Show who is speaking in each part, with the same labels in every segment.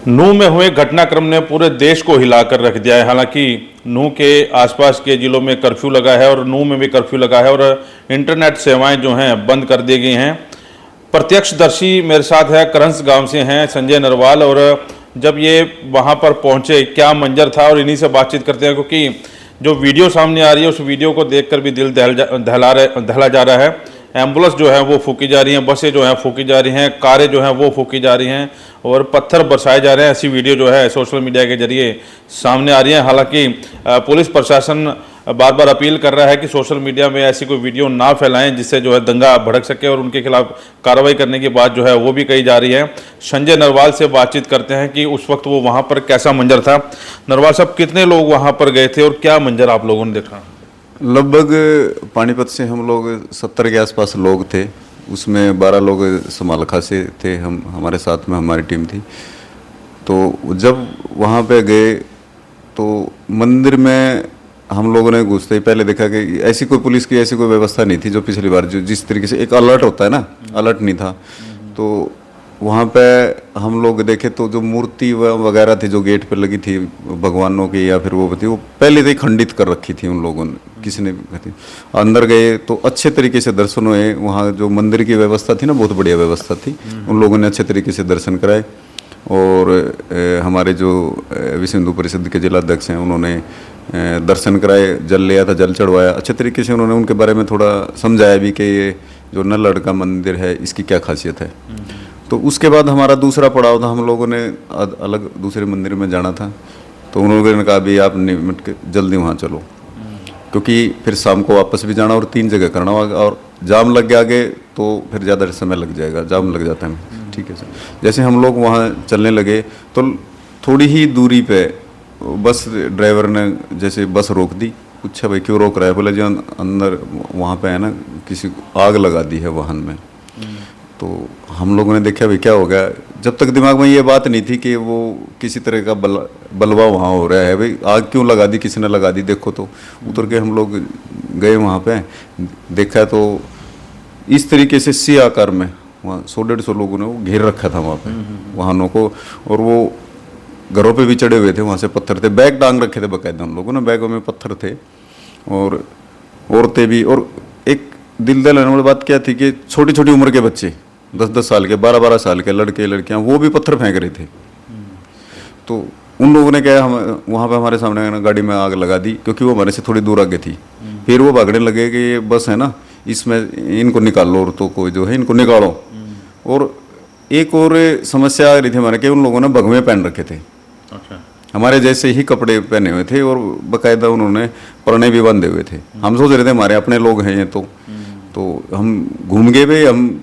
Speaker 1: नूह में हुए घटनाक्रम ने पूरे देश को हिलाकर रख दिया है। हालांकि नूह के आसपास के जिलों में कर्फ्यू लगा है और नूह में भी कर्फ्यू लगा है और इंटरनेट सेवाएं जो हैं बंद कर दी गई हैं। प्रत्यक्षदर्शी मेरे साथ है, करंस गांव से हैं संजय नरवाल। और जब ये वहां पर पहुंचे क्या मंजर था, और इन्हीं से बातचीत करते हैं, क्योंकि जो वीडियो सामने आ रही है उस वीडियो को देखकर भी दिल दहला जा रहा है। एम्बुलेंस जो है वो फूकी जा रही हैं, बसें जो हैं फूकी जा रही हैं, कारें जो हैं वो फूकी जा रही हैं और पत्थर बरसाए जा रहे हैं। ऐसी वीडियो जो है सोशल मीडिया के जरिए सामने आ रही है। हालांकि पुलिस प्रशासन बार बार अपील कर रहा है कि सोशल मीडिया में ऐसी कोई वीडियो ना फैलाएं जिससे जो है दंगा भड़क सके, और उनके खिलाफ कार्रवाई करने की बात जो है वो भी कही जा रही है। संजय नरवाल से बातचीत करते हैं कि उस वक्त वो वहाँ पर कैसा मंजर था। नरवाल साहब, कितने लोग वहाँ पर गए थे और क्या मंजर आप लोगों ने देखा?
Speaker 2: लगभग पानीपत से हम लोग 70 के आसपास लोग थे, उसमें 12 लोग समालखा से थे, हम हमारे साथ में हमारी टीम थी। तो जब वहाँ पे गए तो मंदिर में हम लोगों ने घुसते ही पहले देखा कि ऐसी कोई पुलिस की ऐसी कोई व्यवस्था नहीं थी जो पिछली बार जो जिस तरीके से एक अलर्ट होता है ना, अलर्ट नहीं था। तो वहाँ पे हम लोग देखे तो जो मूर्ति वगैरह थी जो गेट पे लगी थी भगवानों की या फिर वो थी, वो पहले से ही खंडित कर रखी थी उन लोगों ने, किसी ने थी। अंदर गए तो अच्छे तरीके से दर्शन हुए। वहाँ जो मंदिर की व्यवस्था थी ना, बहुत बढ़िया व्यवस्था थी, उन लोगों ने अच्छे तरीके से दर्शन कराए। और हमारे जो विश्व हिंदू परिषद के जिलाध्यक्ष हैं उन्होंने दर्शन कराए, जल लिया था, जल चढ़वाया। अच्छे तरीके से उन्होंने उनके बारे में थोड़ा समझाया भी कि ये जो नल्लड़ का मंदिर है इसकी क्या खासियत है। तो उसके बाद हमारा दूसरा पड़ाव था, हम लोगों ने अलग दूसरे मंदिर में जाना था। तो उन्होंने कहा भी आप निमट के जल्दी वहाँ चलो, क्योंकि फिर शाम को वापस भी जाना और 3 जगह करना होगा, और जाम लग गया आगे तो फिर ज़्यादा समय लग जाएगा, जाम लग जाता है। ठीक है सर। जैसे हम लोग वहाँ चलने लगे तो थोड़ी ही दूरी पे बस ड्राइवर ने जैसे बस रोक दी। पूछा भाई क्यों रोक रहा है? बोले जी अंदर वहाँ पे है ना किसी आग लगा दी है वाहन में। तो हम लोगों ने देखा भाई क्या हो गया। जब तक दिमाग में ये बात नहीं थी कि वो किसी तरह का बलवा वहाँ हो रहा है, भाई आग क्यों लगा दी, किसने लगा दी देखो। तो उतर के हम लोग गए वहाँ पे, देखा तो इस तरीके से सी आकार में वहाँ 100-150 लोगों ने वो घेर रखा था वहाँ पे वाहनों को, और वो घरों पे भी चढ़े हुए थे, वहाँ से पत्थर थे, बैग टांग रखे थे बाकायदा हम लोगों ने, बैगों में पत्थर थे। और औरतें भी, और एक दिल दहलाने वाली बात क्या थी कि छोटी छोटी उम्र के बच्चे 10-10 साल के, 12-12 साल के लड़के लड़कियां, वो भी पत्थर फेंक रहे थे। तो उन लोगों ने क्या, हम वहाँ पे हमारे सामने गाड़ी में आग लगा दी, क्योंकि वो हमारे से थोड़ी दूर आगे थी। फिर वो भागने लगे कि ये बस है ना, इसमें इनको निकालो, औरतों को जो है इनको निकालो। और एक और समस्या आ रही थी हमारे कि उन लोगों ने भगवे पहन रखे थे।
Speaker 1: अच्छा।
Speaker 2: हमारे जैसे ही कपड़े पहने हुए थे और बाकायदा उन्होंने परने भी बांधे हुए थे। हम सोच रहे थे हमारे अपने लोग हैं ये, तो हम घूम गए भाई, हम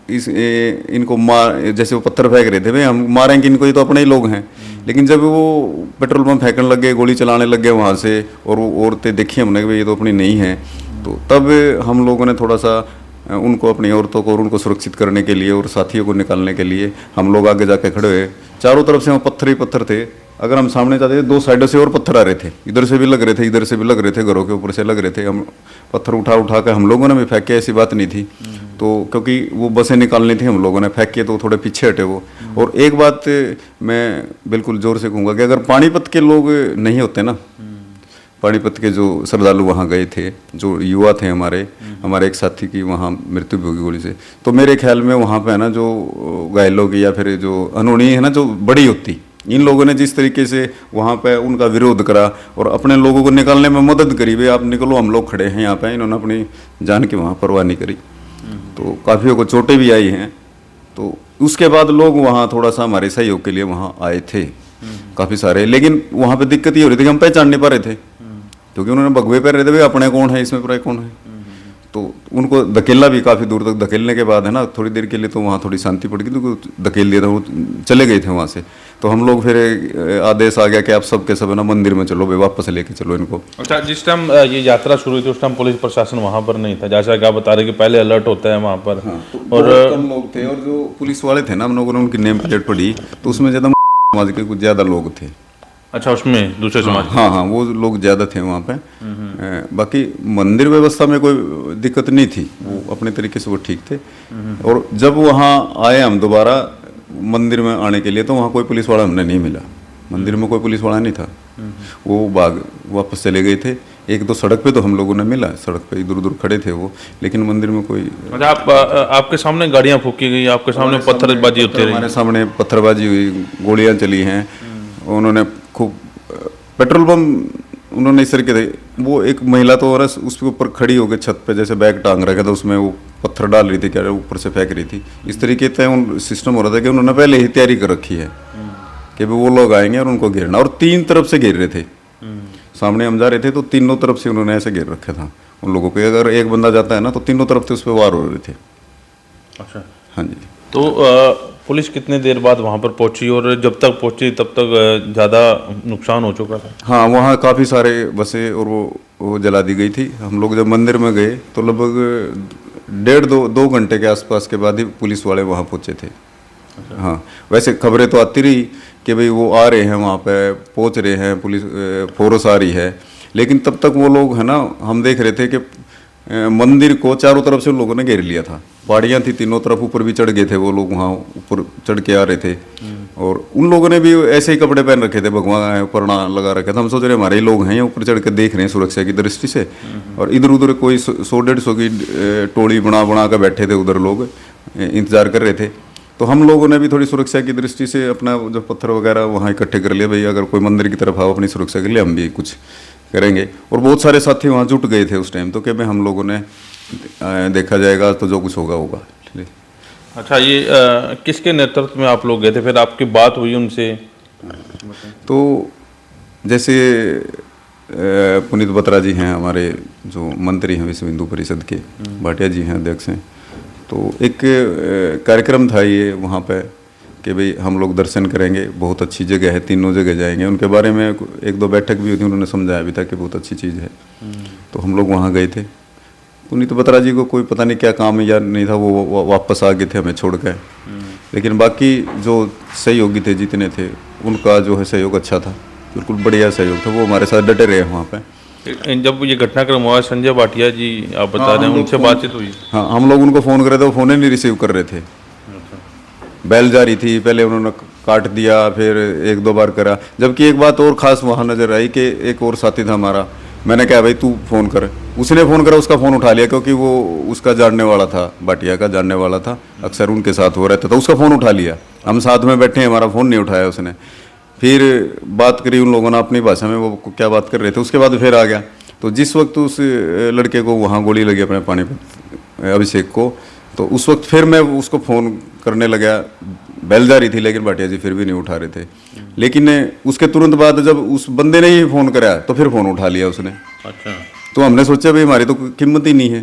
Speaker 2: इनको मार, जैसे वो पत्थर फेंक रहे थे भाई हम मारेंगे इनको, ये तो अपने ही लोग हैं। लेकिन जब वो पेट्रोल पंप फेंकने लगे, गोली चलाने लग गए वहाँ से, और वो औरतें देखी हमने कि भाई ये तो अपनी नहीं है। तो तब हम लोगों ने थोड़ा सा उनको, अपनी औरतों को और उनको सुरक्षित करने के लिए और साथियों को निकालने के लिए हम लोग आगे जाके खड़े हुए। चारों तरफ से वहाँ पत्थर ही पत्थर थे। अगर हम सामने जाते थे 2 साइडों से और पत्थर आ रहे थे, इधर से भी लग रहे थे, इधर से भी लग रहे थे, घरों के ऊपर से लग रहे थे। हम पत्थर उठा उठा के हम लोगों ने भी फेंके, ऐसी बात नहीं थी। तो क्योंकि वो बसें निकालनी थी, हम लोगों ने फेंके तो थोड़े पीछे हटे वो। और एक बात मैं बिल्कुल जोर से कहूँगा कि अगर पानीपत के लोग नहीं होते ना, पानीपत के जो श्रद्धालु वहाँ गए थे, जो युवा थे हमारे एक साथी की वहाँ मृत्यु भी होगी गोली से, तो मेरे ख्याल में वहाँ पे है ना जो घायलों की या फिर जो अनहोनी है ना जो बड़ी होती, इन लोगों ने जिस तरीके से वहाँ पे उनका विरोध करा और अपने लोगों को निकालने में मदद करी, भाई आप निकलो, हम लोग खड़े हैं यहाँ पे, इन्होंने अपनी जान की वहाँ परवाह नहीं करी। तो काफ़ियों को चोटें भी आई हैं। तो उसके बाद लोग वहाँ थोड़ा सा हमारे सहयोग के लिए वहाँ आए थे काफ़ी सारे। लेकिन वहाँ पे दिक्कत ये हो रही थी कि हम पहचान नहीं पा रहे थे, क्योंकि उन्होंने भगवे पहन रहे थे, भाई अपने कौन है इसमें, प्राय कौन है। तो उनको धकेलना भी काफ़ी दूर तक, धकेलने के बाद है ना थोड़ी देर के लिए तो वहाँ थोड़ी शांति पड़ गई, तो धकेल दिया था, वो चले गए थे वहाँ से। तो हम लोग फिर आदेश आ गया कि आप सब के सब है ना मंदिर में चलो, भाई वापस लेके चलो इनको।
Speaker 1: अच्छा, जिस टाइम ये यात्रा शुरू हुई थी उस टाइम पुलिस प्रशासन वहाँ पर नहीं था, जैसा कि आप बता रहे कि पहले अलर्ट होता है वहाँ पर।
Speaker 2: हाँ, तो
Speaker 1: और
Speaker 2: कम लोग थे, और जो पुलिस वाले थे ना, हम लोगों ने उनकी नेम प्लेट पढ़ी तो उसमें ज़्यादा समाज के कुछ ज़्यादा लोग थे।
Speaker 1: अच्छा, उसमें दूसरे समाज?
Speaker 2: हाँ, वो लोग ज़्यादा थे वहाँ पे। बाकी मंदिर व्यवस्था में कोई दिक्कत नहीं थी, वो अपने तरीके से वो ठीक थे। और जब वहाँ आए हम दोबारा, मंदिर में आने के लिए, तो वहाँ कोई पुलिस वाला हमने नहीं मिला। मंदिर में कोई पुलिस वाला नहीं था, वो भाग वापस चले गए थे। एक दो सड़क पे तो हम लोगों ने मिला, सड़क पे इधर उधर खड़े थे वो, लेकिन मंदिर में कोई।
Speaker 1: अच्छा, आपके सामने गाड़ियाँ फूकी गई, आपके सामने पत्थरबाजी होती रही?
Speaker 2: हमारे सामने पत्थरबाजी हुई, गोलियां चली हैं, उन्होंने खूब पेट्रोल पंप उन्होंने इस तरीके से, वो एक महिला तो औरत उसके ऊपर खड़ी होकर छत पे जैसे बैग टांग रखा था, उसमें वो पत्थर डाल रही थी, क्या ऊपर से फेंक रही थी। इस तरीके से उन सिस्टम हो रहा था कि उन्होंने पहले ही तैयारी कर रखी है कि वो लोग आएंगे और उनको घेरना, और 3 तरफ से घेर रहे थे। सामने हम जा रहे थे तो तीनों तरफ से उन्होंने ऐसे घेर रखा था उन लोगों को, अगर एक बंदा जाता है ना तो तीनों तरफ से उस पर वार हो रहे थे।
Speaker 1: अच्छा,
Speaker 2: हाँ जी।
Speaker 1: तो पुलिस कितने देर बाद वहाँ पर पहुंची, और जब तक पहुंची तब तक ज़्यादा नुकसान हो चुका था?
Speaker 2: हाँ, वहाँ काफ़ी सारे बसें और वो जला दी गई थी। हम लोग जब मंदिर में गए तो लगभग 1.5-2 घंटे के आसपास के बाद ही पुलिस वाले वहाँ पहुँचे थे। अच्छा। हाँ, वैसे खबरें तो आती रही कि भाई वो आ रहे हैं, वहाँ पे पहुँच रहे हैं, पुलिस फोर्स आ रही है, लेकिन तब तक वो लोग है ना, हम देख रहे थे कि मंदिर को चारों तरफ से उन लोगों ने घेर लिया था। पहाड़ियाँ थी तीनों तरफ, ऊपर भी चढ़ गए थे वो लोग, वहाँ ऊपर चढ़ के आ रहे थे। और उन लोगों ने भी ऐसे ही कपड़े पहन रखे थे, भगवान परना लगा रखे थे। हम सोच रहे हमारे ही लोग हैं, यहाँ ऊपर चढ़ के देख रहे हैं सुरक्षा की दृष्टि से, और इधर उधर कोई 100-150 की टोली बना के बैठे थे, उधर लोग इंतजार कर रहे थे। तो हम लोगों ने भी थोड़ी सुरक्षा की दृष्टि से अपना जो पत्थर वगैरह वहाँ इकट्ठे कर लिए, भाई अगर कोई मंदिर की तरफ आओ अपनी सुरक्षा के लिए हम भी कुछ करेंगे। और बहुत सारे साथी वहाँ जुट गए थे उस टाइम, तो कि भाई हम लोगों ने देखा जाएगा तो जो कुछ होगा होगा।
Speaker 1: अच्छा, ये किसके नेतृत्व में आप लोग गए थे, फिर आपकी बात हुई उनसे?
Speaker 2: तो जैसे पुनीत बत्रा जी हैं हमारे जो मंत्री हैं विश्व हिंदू परिषद के, भाटिया जी हैं अध्यक्ष हैं, तो एक कार्यक्रम था ये वहाँ पे कि भाई हम लोग दर्शन करेंगे, बहुत अच्छी जगह है, तीनों जगह जाएंगे। उनके बारे में 1-2 बैठक भी हुई थी, उन्होंने समझाया भी था कि बहुत अच्छी चीज़ है। तो हम लोग वहाँ गए थे। पुनीत बत्रा जी को कोई पता नहीं क्या काम या नहीं था, वो वापस आ गए थे हमें छोड़ कर। लेकिन बाकी जो सहयोगी थे जितने थे, उनका जो है सहयोग अच्छा था, बिल्कुल बढ़िया सहयोग था, वो हमारे साथ डटे रहे वहाँ पर।
Speaker 1: जब ये घटनाक्रम हुआ, संजय भाटिया जी आप बता रहे हैं, उनसे बातचीत हुई?
Speaker 2: हाँ, हम लोग उनको फ़ोन करे थे, वो फ़ोन ही नहीं रिसीव कर रहे थे। बैल जा रही थी, पहले उन्होंने काट दिया, फिर 1-2 बार करा। जबकि एक बात और ख़ास वहाँ नज़र आई कि एक और साथी था हमारा, मैंने कहा भाई तू फ़ोन कर, उसने फ़ोन करा, उसका फ़ोन उठा लिया, क्योंकि वो उसका जानने वाला था, भाटिया का जानने वाला था, अक्सर उनके साथ हो रहता था, उसका फ़ोन उठा लिया। हम साथ में बैठे हैं, हमारा फ़ोन नहीं उठाया उसने। फिर बात करी उन लोगों ने अपनी भाषा में, वो क्या बात कर रहे थे, उसके बाद फिर आ गया। तो जिस वक्त उस लड़के को वहाँ गोली लगी अपने पानीपत अभिषेक को, तो उस वक्त फिर मैं उसको फ़ोन करने लगा, बेल जा रही थी, लेकिन भाटिया जी फिर भी नहीं उठा रहे थे। लेकिन उसके तुरंत बाद जब उस बंदे ने ही फ़ोन कराया तो फिर फ़ोन उठा लिया उसने। अच्छा। तो हमने सोचा भाई हमारी तो कीमत ही नहीं है,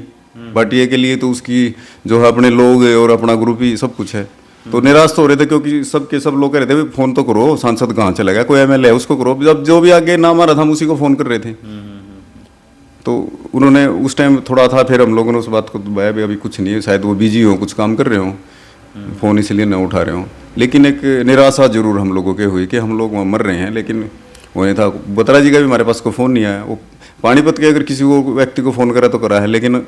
Speaker 2: भाटिया के लिए तो उसकी जो है अपने लोग और अपना ग्रुप ही सब कुछ है। तो निराश तो हो रहे थे, क्योंकि सब लोग कह रहे थे भाई फ़ोन तो करो, सांसद कहाँ चला गया, कोई MLA है उसको करो। जब जो भी आगे नाम आ रहा था हम उसी को फ़ोन कर रहे थे। तो उन्होंने उस टाइम थोड़ा था, फिर हम लोगों ने उस बात को दबाया भी अभी कुछ नहीं है, शायद वो बिजी हो, कुछ काम कर रहे हो, फ़ोन इसलिए न उठा रहे हो। लेकिन एक निराशा जरूर हम लोगों के हुई कि हम लोग वहाँ मर रहे हैं, लेकिन वो नहीं था। बत्रा जी का भी हमारे पास को फ़ोन नहीं आया। वो पानीपत के अगर किसी को व्यक्ति को फ़ोन करा तो करा है, लेकिन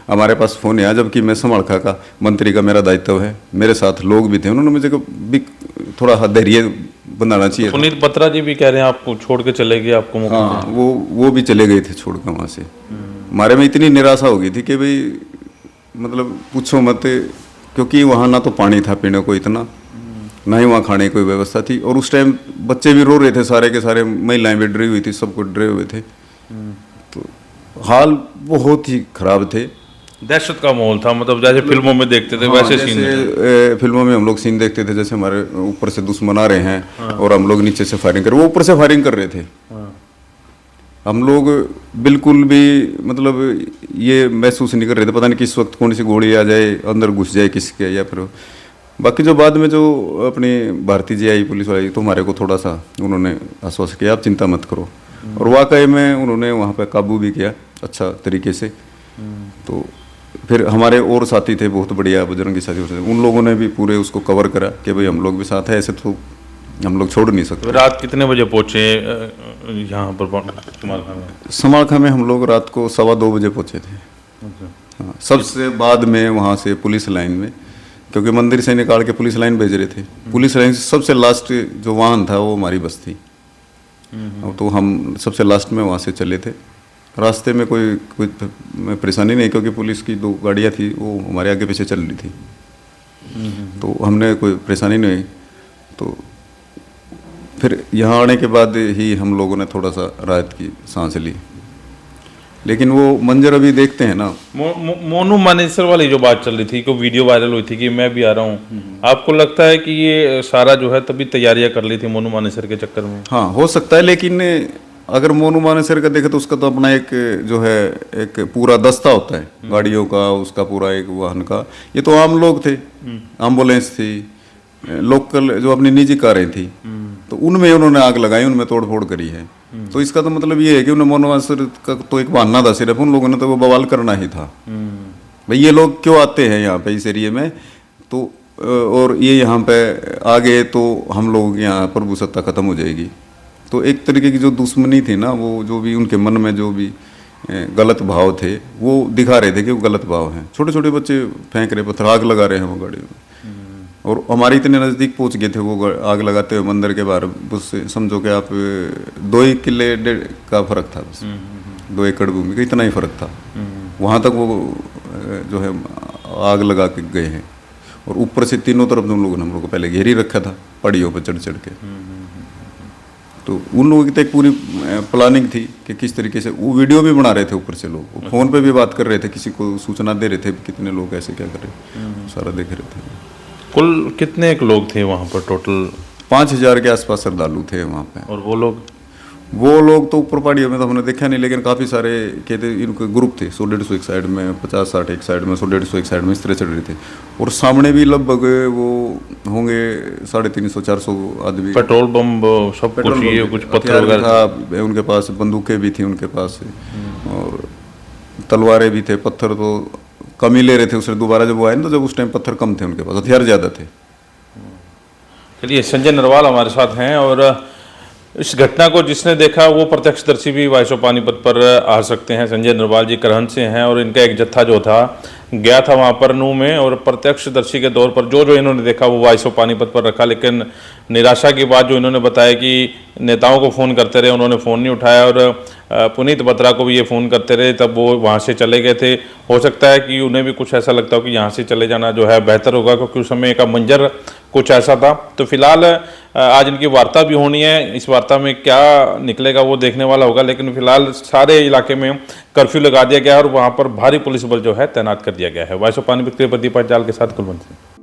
Speaker 2: हमारे पास फ़ोन नहीं आया। जबकि मैं समालखा का मंत्री का मेरा दायित्व है, मेरे साथ लोग भी थे, उन्होंने मुझे भी थोड़ा धैर्य बनाना चाहिए।
Speaker 1: पुनीत बत्रा जी भी कह रहे हैं आपको छोड़ के चले गए, आपको?
Speaker 2: हाँ, वो भी चले गए थे छोड़ कर वहाँ से। हमारे में इतनी निराशा हो गई थी कि भाई मतलब पूछो मत, क्योंकि वहाँ ना तो पानी था पीने को इतना, ना ही वहाँ खाने की कोई व्यवस्था थी। और उस टाइम बच्चे भी रो रहे थे सारे के सारे, महिलाएं भी डरी हुई थी, सब कुछ डरे हुए थे। तो हाल बहुत ही खराब थे,
Speaker 1: दहशत का माहौल था, मतलब जैसे फिल्मों में देखते थे। हाँ, वैसे
Speaker 2: सीन फिल्मों में हम लोग सीन देखते थे, जैसे हमारे ऊपर से दुश्मन आ रहे हैं। हाँ। और हम लोग नीचे से फायरिंग कर, वो ऊपर से फायरिंग कर रहे थे। हाँ। हम लोग बिल्कुल भी मतलब ये महसूस नहीं कर रहे थे, पता नहीं किस वक्त कौन सी गोली आ जाए, अंदर घुस जाए किसके, या फिर बाकी जो बाद में जो अपनी भारतीय जी आई पुलिस वाली, तो हमारे को थोड़ा सा उन्होंने आश्वासन किया, आप चिंता मत करो। और वाकई में उन्होंने वहाँ पे काबू भी किया अच्छा तरीके से। तो फिर हमारे और साथी थे बहुत बढ़िया, बजरंगी साथी, उन लोगों ने भी पूरे उसको कवर करा कि भाई हम लोग भी साथ हैं, ऐसे तो हम लोग छोड़ नहीं सकते।
Speaker 1: तो रात कितने बजे पहुँचे यहाँ पर समालखा में?
Speaker 2: समालखा में हम लोग रात को 2:15 बजे पहुँचे थे। हाँ, सबसे बाद में वहाँ से पुलिस लाइन में क्योंकि मंदिर से निकाल के पुलिस लाइन भेज रहे थे। पुलिस लाइन से सबसे लास्ट जो वाहन था वो हमारी बस थी। तो हम सबसे लास्ट में वहाँ से चले थे। रास्ते में कोई परेशानी नहीं, क्योंकि पुलिस की 2 गाड़ियाँ थी, वो हमारे आगे पीछे चल रही थी, तो हमने कोई परेशानी नहीं। तो फिर यहाँ आने के बाद ही हम लोगों ने थोड़ा सा राहत की सांस ली। लेकिन वो मंजर अभी देखते हैं ना।
Speaker 1: मोनू मानेसर वाली जो बात चल रही थी, को वीडियो वायरल हुई थी कि मैं भी आ रहा हूँ, आपको लगता है कि ये सारा जो है तभी तैयारियां कर ली थी मोनू मानेसर के चक्कर में?
Speaker 2: हाँ, हो सकता है। लेकिन अगर मोनू मानेसर का देखे तो उसका तो अपना एक जो है एक पूरा दस्ता होता है, गाड़ियों का, उसका पूरा एक वाहन का। ये तो आम लोग थे, एम्बुलेंस थी, लोकल जो अपनी निजी कारें थी, तो उनमें उन्होंने आग लगाई, उनमें तोड़फोड़ करी है। तो इसका तो मतलब ये है कि उन्हें मोनू मानेसर का तो एक बहाना था सिर्फ, उन लोगों ने तो वो बवाल करना ही था। भाई ये लोग क्यों आते हैं यहाँ पे इस एरिए में, तो और ये यहाँ पे आ गए तो हम लोग यहाँ प्रभु सत्ता खत्म हो जाएगी। तो एक तरीके की जो दुश्मनी थी ना, वो जो भी उनके मन में जो भी गलत भाव थे वो दिखा रहे थे कि वो गलत भाव हैं। छोटे छोटे बच्चे फेंक रहे पत्थर, आग लगा रहे हैं वो गाड़ी में, और हमारे इतने नज़दीक पहुंच गए थे वो आग लगाते हुए मंदिर के बाहर। बस समझो कि आप 2 ही किले का फर्क था, बस 2 एकड़ भूमि का इतना ही फर्क था। वहाँ तक वो जो है आग लगा के गए हैं, और ऊपर से तीनों तरफ हम लोगों को पहले घेर ही रखा था पहाड़ियों पर चढ़ चढ़ के। तो उन लोगों की तो एक पूरी प्लानिंग थी कि किस तरीके से वो वीडियो भी बना रहे थे, ऊपर से लोग फ़ोन पे भी बात कर रहे थे, किसी को सूचना दे रहे थे कितने लोग ऐसे क्या कर रहे, सारा देख रहे थे।
Speaker 1: कुल कितने एक लोग थे वहाँ पर? टोटल
Speaker 2: 5000 के आसपास श्रद्धालु थे वहाँ पे।
Speaker 1: और वो लोग तो ऊपर पहाड़ियों में तो हमने देखा नहीं, लेकिन काफ़ी सारे कहते इनके ग्रुप थे, 100-150 एक साइड में, 50-60 एक साइड में, 100-150 एक साइड में, इस तरह चढ़ रहे थे। और सामने भी लगभग वो होंगे 350-400 आदमी। पेट्रोल बम सब कुछ, ये कुछ पत्थर वगैरह
Speaker 2: था उनके पास, बंदूकें भी थी उनके पास, और तलवारें भी थे। पत्थर तो कम ही ले रहे थे उसने, दोबारा जब वो आए ना तो जब उस टाइम पत्थर कम थे उनके पास, हथियार ज़्यादा थे।
Speaker 1: चलिए, संजय नरवाल हमारे साथ हैं, और इस घटना को जिसने देखा वो प्रत्यक्षदर्शी भी वॉइस ऑफ पानीपत पर आ सकते हैं। संजय नरवाल जी करहन से हैं, और इनका एक जत्था जो था गया था वहाँ पर नूह में, और प्रत्यक्षदर्शी के तौर पर जो इन्होंने देखा वो वॉइस ऑफ पानीपत पर रखा। लेकिन निराशा की बात जो इन्होंने बताया कि नेताओं को फ़ोन करते रहे, उन्होंने फ़ोन नहीं उठाया, और पुनीत बत्रा को भी ये फ़ोन करते रहे, तब वो वहाँ से चले गए थे। हो सकता है कि उन्हें भी कुछ ऐसा लगता हो कि यहाँ से चले जाना जो है बेहतर होगा, क्योंकि उस समय का मंजर कुछ ऐसा था। तो फिलहाल आज इनकी वार्ता भी होनी है, इस वार्ता में क्या निकलेगा वो देखने वाला होगा। लेकिन फिलहाल सारे इलाके में कर्फ्यू लगा दिया गया है, और वहाँ पर भारी पुलिस बल जो है तैनात कर दिया गया है। वॉइस ऑफ पानीपत के प्रदीप पांचाल के साथ कुलवंत सिंह।